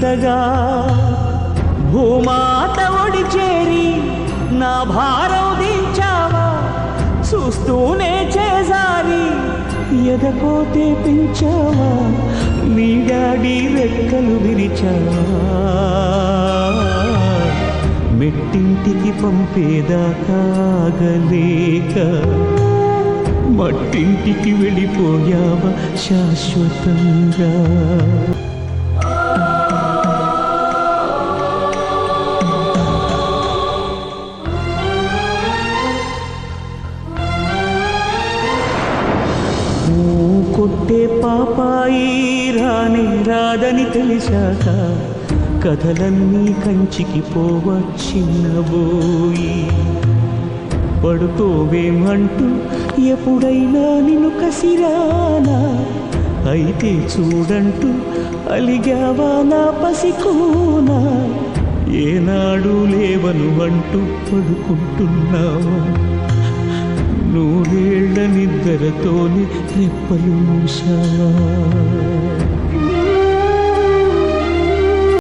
సీతగా భూమాత ఒడి చేరి నా భారం దించావా చూస్తూనే చేజారి ఎదపోతే పెంచావా నీ డాడీ రెక్కలు విరిచావా మెట్టింటికి పంపేదాకాగలేక మట్టింటికి వెళ్ళిపోయావా శాశ్వతంగా కొట్టే పాపాయి రాని రాదని తెలిసాక కథలన్నీ కంచికి పోవచ్చినబోయి పడుకోవేమంటూ ఎప్పుడైనా నిన్ను కసిరానా అయితే చూడంటూ అలిగావా నా పసికోనా ఏనాడు లేవను అంటూ పడుకుంటున్నావా నూరేళ్ల నిద్రతోనే రెప్పలు మూసావా